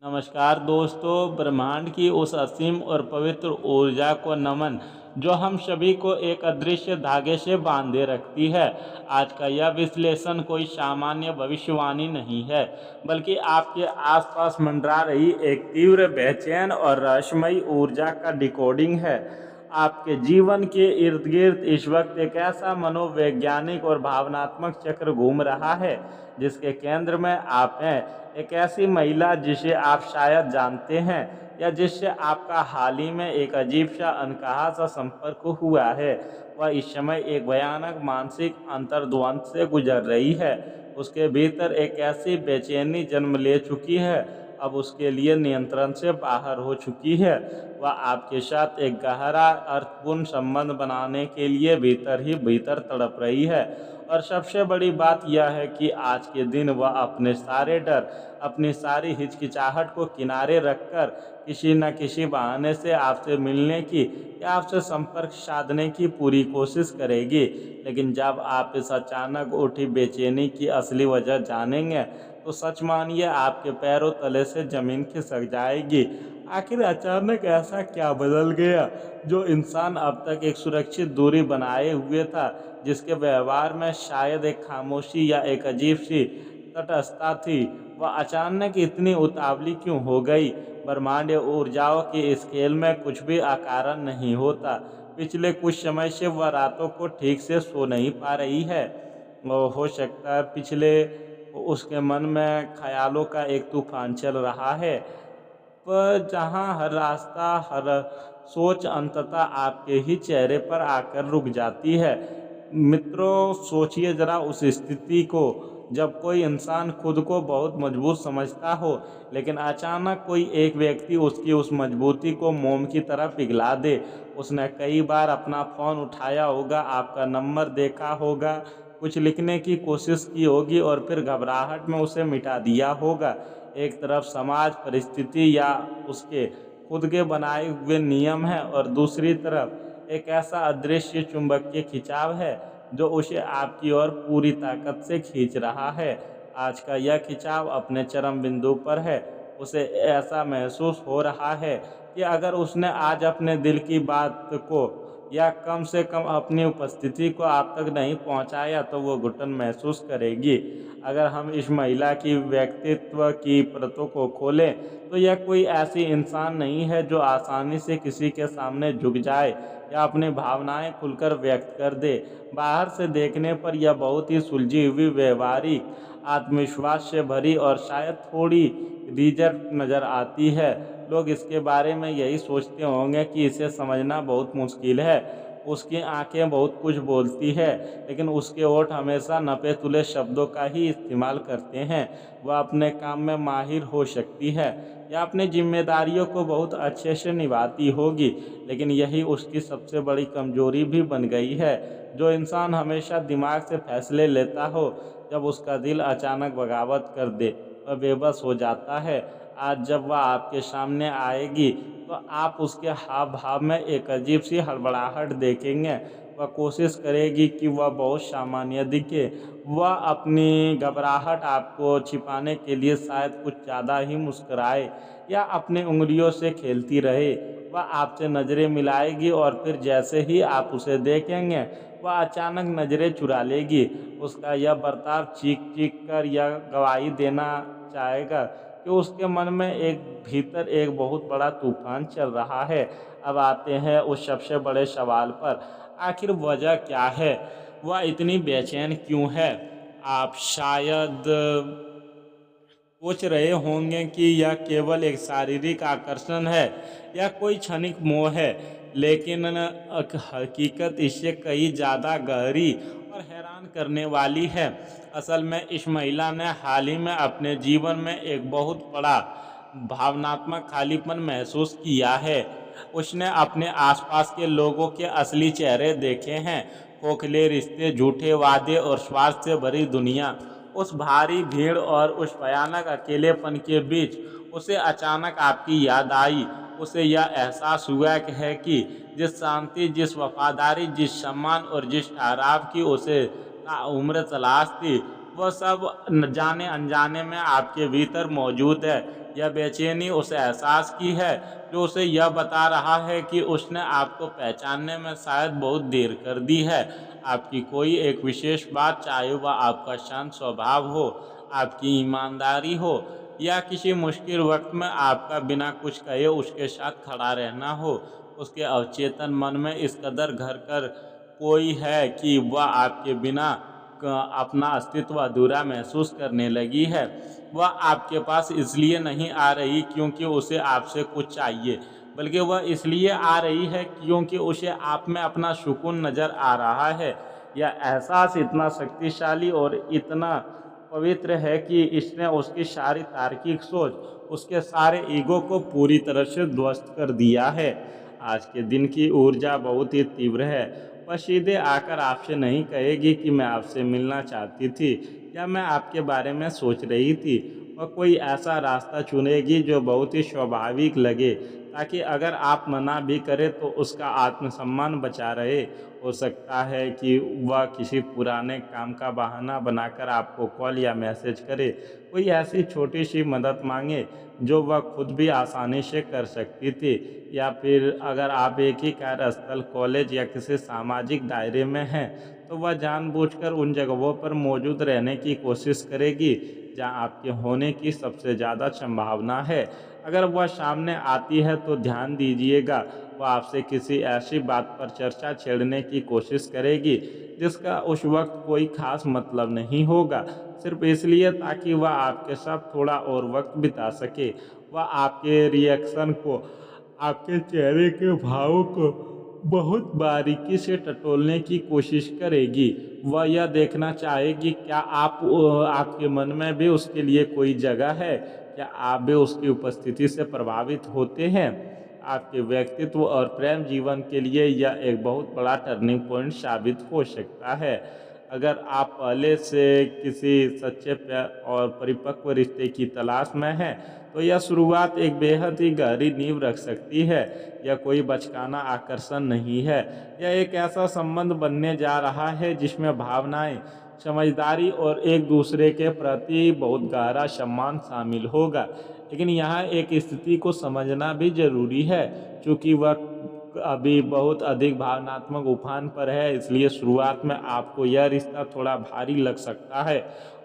नमस्कार दोस्तों, ब्रह्मांड की उस असीम और पवित्र ऊर्जा को नमन जो हम सभी को एक अदृश्य धागे से बांधे रखती है। आज का यह विश्लेषण कोई सामान्य भविष्यवाणी नहीं है, बल्कि आपके आसपास मंडरा रही एक तीव्र, बेचैन और रहस्यमयी ऊर्जा का डिकोडिंग है। आपके जीवन के इर्द गिर्द इस वक्त एक ऐसा मनोवैज्ञानिक और भावनात्मक चक्र घूम रहा है जिसके केंद्र में आप हैं। एक ऐसी महिला जिसे आप शायद जानते हैं या जिससे आपका हाल ही में एक अजीब सा अनकहा सा संपर्क हुआ है। वह इस समय एक भयानक मानसिक अंतर्द्वंद से गुजर रही है। उसके भीतर एक ऐसी बेचैनी जन्म ले चुकी है, अब उसके लिए नियंत्रण से बाहर हो चुकी है। वह आपके साथ एक गहरा अर्थपूर्ण संबंध बनाने के लिए भीतर ही भीतर तड़प रही है। और सबसे बड़ी बात यह है कि आज के दिन वह अपने सारे डर, अपनी सारी हिचकिचाहट को किनारे रखकर किसी न किसी बहाने से आपसे मिलने की या आपसे संपर्क साधने की पूरी कोशिश करेगी। लेकिन जब आप इस अचानक उठी बेचैनी की असली वजह जानेंगे तो सच मानिए आपके पैरों तले से जमीन खिसक जाएगी। आखिर अचानक ऐसा क्या बदल गया जो इंसान अब तक एक सुरक्षित दूरी बनाए हुए था, जिसके व्यवहार में शायद एक खामोशी या एक अजीब सी तटस्थता थी, वह अचानक इतनी उतावली क्यों हो गई? ब्रह्मांडीय ऊर्जाओं के इस खेल में कुछ भी अकारण नहीं होता। पिछले कुछ समय से वह रातों को ठीक से सो नहीं पा रही है। और हो सकता है पिछले उसके मन में ख्यालों का एक तूफान चल रहा है, पर जहाँ हर रास्ता, हर सोच अंततः आपके ही चेहरे पर आकर रुक जाती है। मित्रों, सोचिए जरा उस स्थिति को जब कोई इंसान खुद को बहुत मजबूत समझता हो, लेकिन अचानक कोई एक व्यक्ति उसकी उस मजबूती को मोम की तरह पिघला दे। उसने कई बार अपना फ़ोन उठाया होगा, आपका नंबर देखा होगा, कुछ लिखने की कोशिश की होगी और फिर घबराहट में उसे मिटा दिया होगा। एक तरफ समाज, परिस्थिति या उसके खुद के बनाए हुए नियम हैं और दूसरी तरफ एक ऐसा अदृश्य चुंबकीय खिंचाव है जो उसे आपकी ओर पूरी ताकत से खींच रहा है। आज का यह खिंचाव अपने चरम बिंदु पर है। उसे ऐसा महसूस हो रहा है कि अगर उसने आज अपने दिल की बात को या कम से कम अपनी उपस्थिति को आप तक नहीं पहुंचाया तो वो घुटन महसूस करेगी। अगर हम इस महिला की व्यक्तित्व की परतों को खोलें तो यह कोई ऐसी इंसान नहीं है जो आसानी से किसी के सामने झुक जाए या अपनी भावनाएं खुलकर व्यक्त कर दे। बाहर से देखने पर यह बहुत ही सुलझी हुई, व्यवहारिक, आत्मविश्वास से भरी और शायद थोड़ी रिजर्व नज़र आती है। लोग इसके बारे में यही सोचते होंगे कि इसे समझना बहुत मुश्किल है। उसकी आंखें बहुत कुछ बोलती है, लेकिन उसके होठ हमेशा नपे तुले शब्दों का ही इस्तेमाल करते हैं। वह अपने काम में माहिर हो सकती है या अपनी जिम्मेदारियों को बहुत अच्छे से निभाती होगी, लेकिन यही उसकी सबसे बड़ी कमजोरी भी बन गई है। जो इंसान हमेशा दिमाग से फैसले लेता हो, जब उसका दिल अचानक बगावत कर दे, वह बेबस हो जाता है। आज जब वह आपके सामने आएगी तो आप उसके हाव भाव में एक अजीब सी हड़बड़ाहट देखेंगे। वह कोशिश करेगी कि वह बहुत सामान्य दिखे। वह अपनी घबराहट आपको छिपाने के लिए शायद कुछ ज़्यादा ही मुस्कुराए या अपनी उंगलियों से खेलती रहे। वह आपसे नज़रें मिलाएगी और फिर जैसे ही आप उसे देखेंगे वह अचानक नज़रें चुरा लेगी। उसका यह बर्ताव चीख चीख कर यह गवाही देना चाहेगा कि उसके मन में एक भीतर एक बहुत बड़ा तूफान चल रहा है। अब आते हैं उस सबसे बड़े सवाल पर, आखिर वजह क्या है? वह इतनी बेचैन क्यों है? आप शायद सोच रहे होंगे कि यह केवल एक शारीरिक आकर्षण है या कोई क्षणिक मोह है, लेकिन हकीकत इससे कहीं ज़्यादा गहरी और हैरान करने वाली है। असल में इस महिला ने हाल ही में अपने जीवन में एक बहुत बड़ा भावनात्मक खालीपन महसूस किया है। उसने अपने आसपास के लोगों के असली चेहरे देखे हैं, खोखले रिश्ते, झूठे वादे और स्वार्थ से भरी दुनिया। उस भारी भीड़ और उस भयानक अकेलेपन के बीच उसे अचानक आपकी याद आई। उसे यह एहसास हुआ कि जिस शांति, जिस वफादारी, जिस सम्मान और जिस ठहराव की उसे उम्र तलाश थी, वह सब न जाने अनजाने में आपके भीतर मौजूद है। यह बेचैनी उस एहसास की है जो उसे यह बता रहा है कि उसने आपको पहचानने में शायद बहुत देर कर दी है। आपकी कोई एक विशेष बात, चाहे वह आपका शांत स्वभाव हो, आपकी ईमानदारी हो, या किसी मुश्किल वक्त में आपका बिना कुछ कहे उसके साथ खड़ा रहना हो, उसके अवचेतन मन में इस कदर घर कर कोई है कि वह आपके बिना अपना अस्तित्व अधूरा महसूस करने लगी है। वह आपके पास इसलिए नहीं आ रही क्योंकि उसे आपसे कुछ चाहिए, बल्कि वह इसलिए आ रही है क्योंकि उसे आप में अपना सुकून नज़र आ रहा है। यह एहसास इतना शक्तिशाली और इतना पवित्र है कि इसने उसकी सारी तार्किक सोच, उसके सारे ईगो को पूरी तरह से ध्वस्त कर दिया है। आज के दिन की ऊर्जा बहुत ही तीव्र है। वह सीधे आकर आपसे नहीं कहेगी कि मैं आपसे मिलना चाहती थी या मैं आपके बारे में सोच रही थी। वह कोई ऐसा रास्ता चुनेगी जो बहुत ही स्वाभाविक लगे, ताकि अगर आप मना भी करें तो उसका आत्मसम्मान बचा रहे। हो सकता है कि वह किसी पुराने काम का बहाना बनाकर आपको कॉल या मैसेज करे, कोई ऐसी छोटी सी मदद मांगे जो वह खुद भी आसानी से कर सकती थी, या फिर अगर आप एक ही कार्यस्थल, कॉलेज या किसी सामाजिक दायरे में हैं तो वह जानबूझकर उन जगहों पर मौजूद रहने की कोशिश करेगी जहां आपके होने की सबसे ज़्यादा संभावना है। अगर वह सामने आती है तो ध्यान दीजिएगा, वह आपसे किसी ऐसी बात पर चर्चा छेड़ने की कोशिश करेगी जिसका उस वक्त कोई खास मतलब नहीं होगा, सिर्फ इसलिए ताकि वह आपके साथ थोड़ा और वक्त बिता सके। वह आपके रिएक्शन को, आपके चेहरे के भावों को बहुत बारीकी से टटोलने की कोशिश करेगी। वह यह देखना चाहेगी क्या आपके मन में भी उसके लिए कोई जगह है, क्या आप भी उसकी उपस्थिति से प्रभावित होते हैं। आपके व्यक्तित्व और प्रेम जीवन के लिए यह एक बहुत बड़ा टर्निंग पॉइंट साबित हो सकता है। अगर आप पहले से किसी सच्चे प्यार और परिपक्व रिश्ते की तलाश में हैं तो यह शुरुआत एक बेहद ही गहरी नींव रख सकती है। यह कोई बचकाना आकर्षण नहीं है, यह एक ऐसा संबंध बनने जा रहा है जिसमें भावनाएं, समझदारी और एक दूसरे के प्रति बहुत गहरा सम्मान शामिल होगा। लेकिन यहाँ एक स्थिति को समझना भी जरूरी है, क्योंकि वह अभी बहुत अधिक भावनात्मक उफान पर है, इसलिए शुरुआत में आपको यह रिश्ता थोड़ा भारी लग सकता है।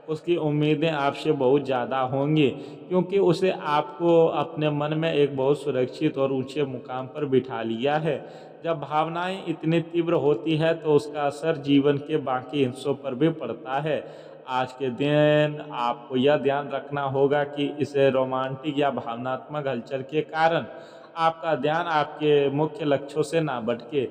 उसकी उम्मीदें आपसे बहुत ज़्यादा होंगी क्योंकि उसे आपको अपने मन में एक बहुत सुरक्षित और ऊंचे मुकाम पर बिठा लिया है। जब भावनाएं इतनी तीव्र होती है तो उसका असर जीवन के बाकी हिस्सों पर भी पड़ता है। आज के दिन आपको यह ध्यान रखना होगा कि इसे रोमांटिक या भावनात्मक हलचल के कारण आपका ध्यान आपके मुख्य लक्ष्यों से ना भटके।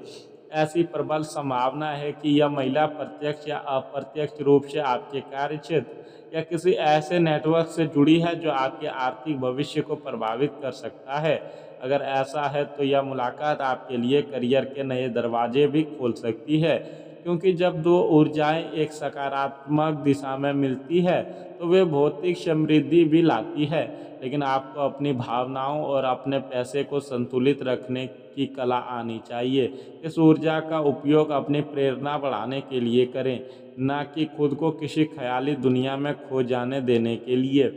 ऐसी प्रबल संभावना है कि यह महिला प्रत्यक्ष या अप्रत्यक्ष रूप से आपके कार्य क्षेत्र या किसी ऐसे नेटवर्क से जुड़ी है जो आपके आर्थिक भविष्य को प्रभावित कर सकता है। अगर ऐसा है तो यह मुलाकात आपके लिए करियर के नए दरवाजे भी खोल सकती है, क्योंकि जब दो ऊर्जाएं एक सकारात्मक दिशा में मिलती है तो वे भौतिक समृद्धि भी लाती है। लेकिन आपको अपनी भावनाओं और अपने पैसे को संतुलित रखने की कला आनी चाहिए। इस ऊर्जा का उपयोग अपनी प्रेरणा बढ़ाने के लिए करें, ना कि खुद को किसी ख्याली दुनिया में खो जाने देने के लिए।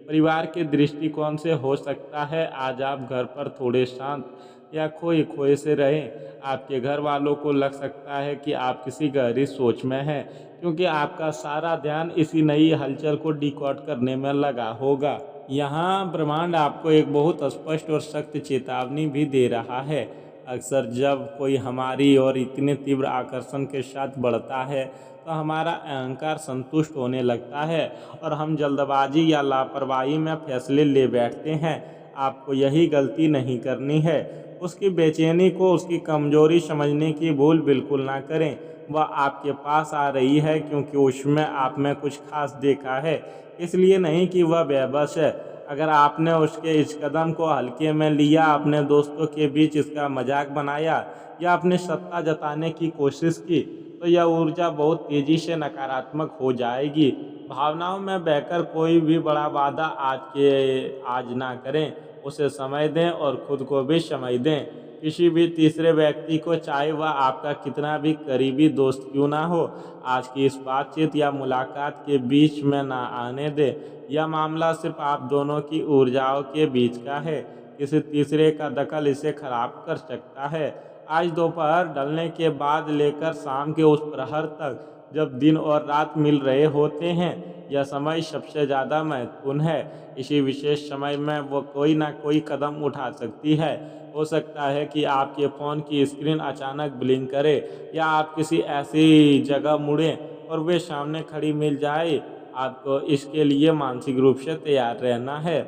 परिवार के दृष्टिकोण से हो सकता है आज आप घर पर थोड़े शांत या खोए खोए से रहें। आपके घर वालों को लग सकता है कि आप किसी गहरी सोच में हैं, क्योंकि आपका सारा ध्यान इसी नई हलचल को डिकोड करने में लगा होगा। यहाँ ब्रह्मांड आपको एक बहुत स्पष्ट और सख्त चेतावनी भी दे रहा है। अक्सर जब कोई हमारी ओर इतने तीव्र आकर्षण के साथ बढ़ता है तो हमारा अहंकार संतुष्ट होने लगता है और हम जल्दबाजी या लापरवाही में फैसले ले बैठते हैं। आपको यही गलती नहीं करनी है। उसकी बेचैनी को उसकी कमजोरी समझने की भूल बिल्कुल ना करें। वह आपके पास आ रही है क्योंकि उसमें आप में कुछ खास देखा है, इसलिए नहीं कि वह बेबस है। अगर आपने उसके इस कदम को हल्के में लिया, अपने दोस्तों के बीच इसका मजाक बनाया या अपनी सत्ता जताने की कोशिश की, तो यह ऊर्जा बहुत तेज़ी से नकारात्मक हो जाएगी। भावनाओं में बहकर कोई भी बड़ा वादा आज ना करें, उसे समय दें और खुद को भी समय दें। किसी भी तीसरे व्यक्ति को, चाहे वह आपका कितना भी करीबी दोस्त क्यों ना हो, आज की इस बातचीत या मुलाकात के बीच में ना आने दें। यह मामला सिर्फ आप दोनों की ऊर्जाओं के बीच का है, किसी तीसरे का दखल इसे खराब कर सकता है। आज दोपहर ढलने के बाद लेकर शाम के उस प्रहर तक, जब दिन और रात मिल रहे होते हैं, यह समय सबसे ज़्यादा महत्वपूर्ण है। इसी विशेष समय में वो कोई ना कोई कदम उठा सकती है। हो सकता है कि आपके फ़ोन की स्क्रीन अचानक ब्लिंक करे, या आप किसी ऐसी जगह मुड़ें और वे सामने खड़ी मिल जाए। आपको इसके लिए मानसिक रूप से तैयार रहना है।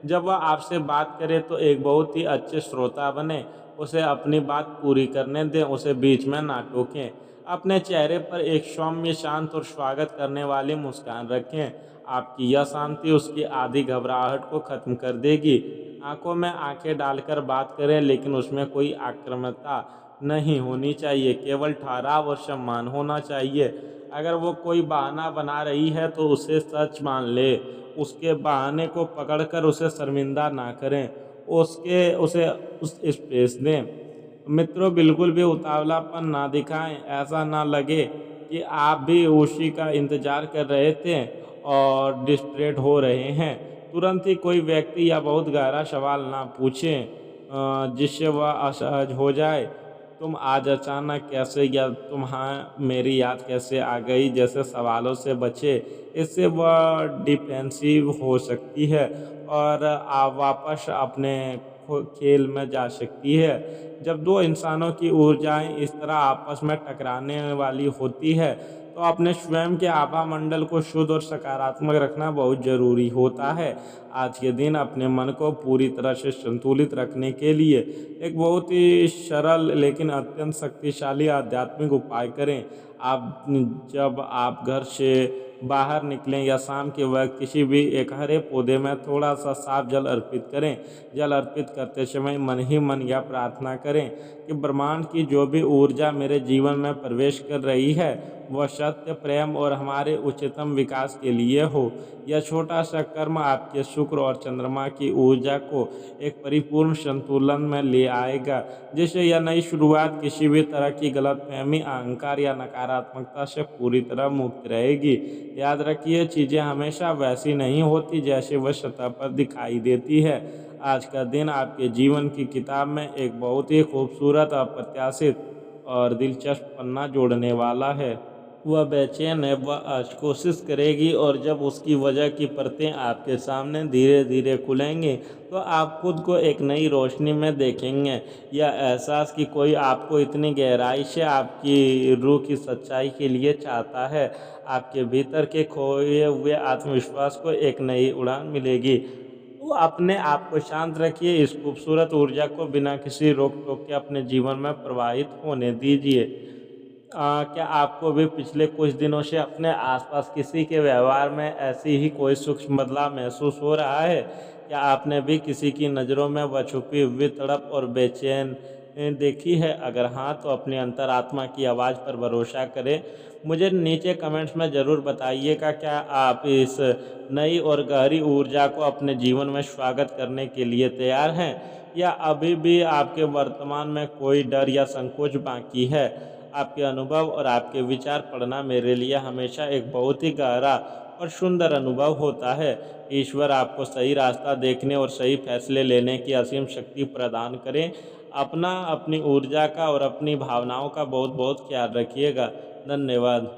जब वह आपसे बात करे तो एक बहुत ही अच्छे श्रोता बने, उसे अपनी बात पूरी करने दें, उसे बीच में ना टोकें। अपने चेहरे पर एक सौम्य, शांत और स्वागत करने वाली मुस्कान रखें। आपकी यह शांति उसकी आधी घबराहट को खत्म कर देगी। आंखों में आंखें डालकर बात करें, लेकिन उसमें कोई आक्रामकता नहीं होनी चाहिए, केवल ठहराव और सम्मान होना चाहिए। अगर वो कोई बहाना बना रही है तो उसे सच मान ले, उसके बहाने को पकड़कर उसे शर्मिंदा ना करें, उसे उस स्पेस दें। मित्रों, बिल्कुल भी उतावलापन ना दिखाएं। ऐसा ना लगे कि आप भी उसी का इंतजार कर रहे थे और डिस्ट्रैक्ट हो रहे हैं। तुरंत ही कोई व्यक्ति या बहुत गहरा सवाल ना पूछें जिससे वह असहज हो जाए। तुम आज अचानक कैसे, या तुम्हें मेरी याद कैसे आ गई जैसे सवालों से बचे। इससे वह डिफेंसिव हो सकती है और आप वापस अपने खेल में जा सकती है। जब दो इंसानों की ऊर्जाएं इस तरह आपस में टकराने वाली होती है, तो अपने स्वयं के आभा मंडल को शुद्ध और सकारात्मक रखना बहुत ज़रूरी होता है। आज के दिन अपने मन को पूरी तरह से संतुलित रखने के लिए एक बहुत ही सरल लेकिन अत्यंत शक्तिशाली आध्यात्मिक उपाय करें। आप जब आप घर से बाहर निकलें या शाम के वक्त किसी भी एक हरे पौधे में थोड़ा सा साफ जल अर्पित करें। जल अर्पित करते समय मन ही मन यह प्रार्थना करें कि ब्रह्मांड की जो भी ऊर्जा मेरे जीवन में प्रवेश कर रही है, वह सत्य, प्रेम और हमारे उच्चतम विकास के लिए हो। यह छोटा सा कर्म आपके शुक्र और चंद्रमा की ऊर्जा को एक परिपूर्ण संतुलन में ले आएगा, जिससे यह नई शुरुआत किसी भी तरह की गलतफहमी, अहंकार या नकारात्मकता से पूरी तरह मुक्त रहेगी। याद रखिए, चीज़ें हमेशा वैसी नहीं होती जैसे वह सतह पर दिखाई देती है। आज का दिन आपके जीवन की किताब में एक बहुत ही खूबसूरत, अप्रत्याशित और दिलचस्प पन्ना जोड़ने वाला है। वह बेचैन है, वह आज कोशिश करेगी, और जब उसकी वजह की परतें आपके सामने धीरे धीरे खुलेंगी, तो आप खुद को एक नई रोशनी में देखेंगे। यह एहसास कि कोई आपको इतनी गहराई से आपकी रूह की सच्चाई के लिए चाहता है, आपके भीतर के खोए हुए आत्मविश्वास को एक नई उड़ान मिलेगी। तो अपने आप को शांत रखिए, इस खूबसूरत ऊर्जा को बिना किसी रोक टोक के अपने जीवन में प्रवाहित होने दीजिए। क्या आपको भी पिछले कुछ दिनों से अपने आसपास किसी के व्यवहार में ऐसी ही कोई सूक्ष्म बदलाव महसूस हो रहा है? क्या आपने भी किसी की नज़रों में वह छुपी हुई तड़प और बेचैन देखी है? अगर हाँ, तो अपनी अंतरात्मा की आवाज़ पर भरोसा करें। मुझे नीचे कमेंट्स में ज़रूर बताइएगा, क्या आप इस नई और गहरी ऊर्जा को अपने जीवन में स्वागत करने के लिए तैयार हैं, या अभी भी आपके वर्तमान में कोई डर या संकोच बाकी है? आपके अनुभव और आपके विचार पढ़ना मेरे लिए हमेशा एक बहुत ही गहरा और सुंदर अनुभव होता है। ईश्वर आपको सही रास्ता देखने और सही फैसले लेने की असीम शक्ति प्रदान करें। अपनी ऊर्जा का और अपनी भावनाओं का बहुत बहुत ख्याल रखिएगा। धन्यवाद।